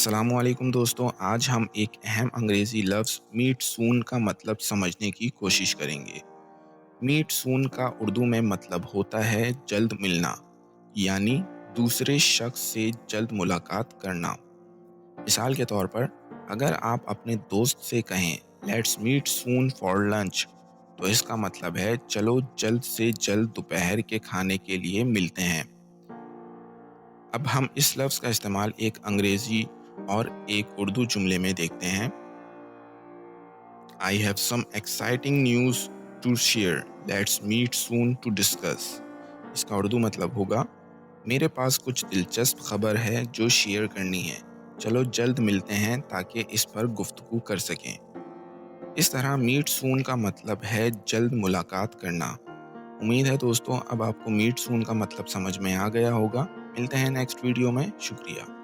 अस्सलामु अलैकुम दोस्तों, आज हम एक अहम अंग्रेज़ी लफ्ज़ मीट सून का मतलब समझने की कोशिश करेंगे। मीट सून का उर्दू में मतलब होता है जल्द मिलना, यानी दूसरे शख्स से जल्द मुलाकात करना। मिसाल के तौर पर, अगर आप अपने दोस्त से कहें let's meet soon for lunch, तो इसका मतलब है चलो जल्द से जल्द दोपहर के खाने के लिए मिलते हैं। अब हम इस लफ्ज़ का इस्तेमाल एक अंग्रेज़ी और एक उर्दू जुमले में देखते हैं। I have some exciting news to share. Let's meet soon to discuss. इसका उर्दू मतलब होगा, मेरे पास कुछ दिलचस्प खबर है जो शेयर करनी है। चलो जल्द मिलते हैं ताकि इस पर गुफ्तगू कर सकें। इस तरह मीट सून का मतलब है जल्द मुलाकात करना। उम्मीद है दोस्तों अब आपको मीट सून का मतलब समझ में आ गया होगा। मिलते हैं नेक्स्ट वीडियो में। शुक्रिया।